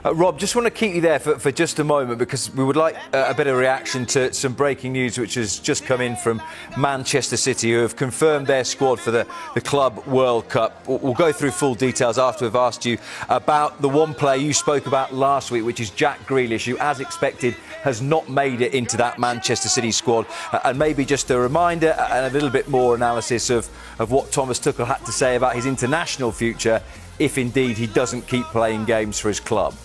Rob, just want to keep you there for just a moment because we would like a bit of reaction to some breaking news which has just come in from Manchester City, who have confirmed their squad for the Club World Cup. We'll go through full details after we've asked you about the one player you spoke about last week, which is Jack Grealish, who, as expected, has not made it into that Manchester City squad. And maybe just a reminder and a little bit more analysis of what Thomas Tuchel had to say about his international future if indeed he doesn't keep playing games for his club.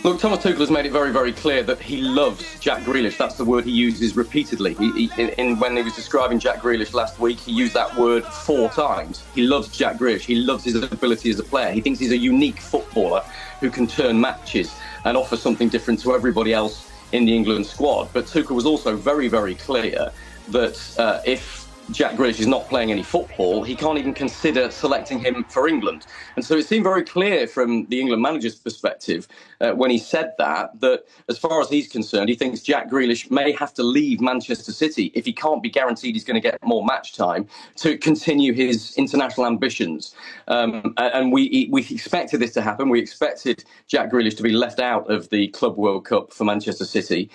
Look, Thomas Tuchel has made it very, very clear that he loves Jack Grealish. That's the word he uses repeatedly. When he was describing Jack Grealish last week, he used that word 4 times. He loves Jack Grealish. He loves his ability as a player. He thinks he's a unique footballer who can turn matches and offer something different to everybody else in the England squad. But Tuchel was also very, very clear that if Jack Grealish is not playing any football, he can't even consider selecting him for England. And so it seemed very clear from the England manager's perspective when he said that as far as he's concerned, he thinks Jack Grealish may have to leave Manchester City if he can't be guaranteed he's going to get more match time to continue his international ambitions. And we expected this to happen. We expected Jack Grealish to be left out of the Club World Cup for Manchester City.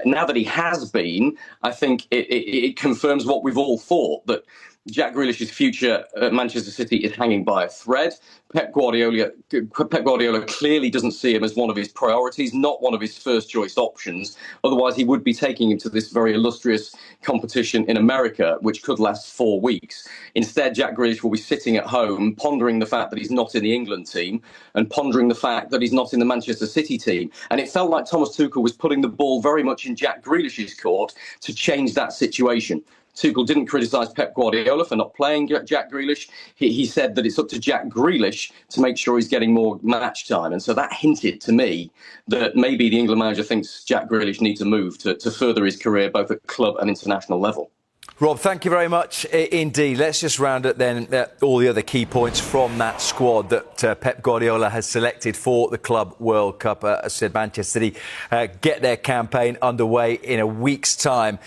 Now that he has been, I think it confirms what we've all thought, that Jack Grealish's future at Manchester City is hanging by a thread. Pep Guardiola clearly doesn't see him as one of his priorities, not one of his first-choice options. Otherwise, he would be taking him to this very illustrious competition in America, which could last 4 weeks. Instead, Jack Grealish will be sitting at home, pondering the fact that he's not in the England team and pondering the fact that he's not in the Manchester City team. And it felt like Thomas Tuchel was putting the ball very much in Jack Grealish's court to change that situation. Tuchel didn't criticise Pep Guardiola for not playing Jack Grealish. He said that it's up to Jack Grealish to make sure he's getting more match time. And so that hinted to me that maybe the England manager thinks Jack Grealish needs a move to further his career both at club and international level. Rob, thank you very much indeed. Let's just round up then all the other key points from that squad that Pep Guardiola has selected for the Club World Cup. As said, Manchester City get their campaign underway in a week's time.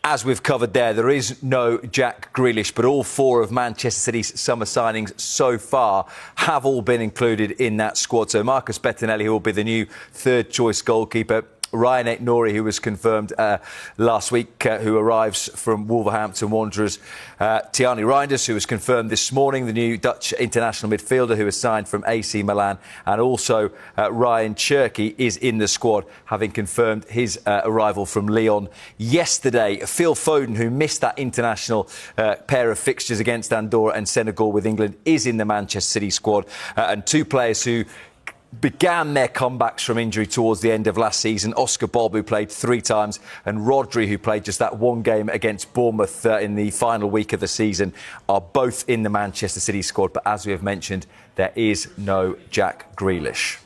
As we've covered there is no Jack Grealish, but all 4 of Manchester City's summer signings so far have all been included in that squad. So Marcus Bettinelli, who will be the new third-choice goalkeeper, Ryan Aït-Nouri, who was confirmed last week, who arrives from Wolverhampton Wanderers. Tierney Reinders, who was confirmed this morning, the new Dutch international midfielder who was signed from AC Milan. And also Ryan Cherki is in the squad, having confirmed his arrival from Lyon yesterday. Phil Foden, who missed that international pair of fixtures against Andorra and Senegal with England, is in the Manchester City squad. And 2 players who began their comebacks from injury towards the end of last season, Oscar Bob, who played 3 times, and Rodri, who played just that 1 game against Bournemouth in the final week of the season, are both in the Manchester City squad. But as we have mentioned, there is no Jack Grealish.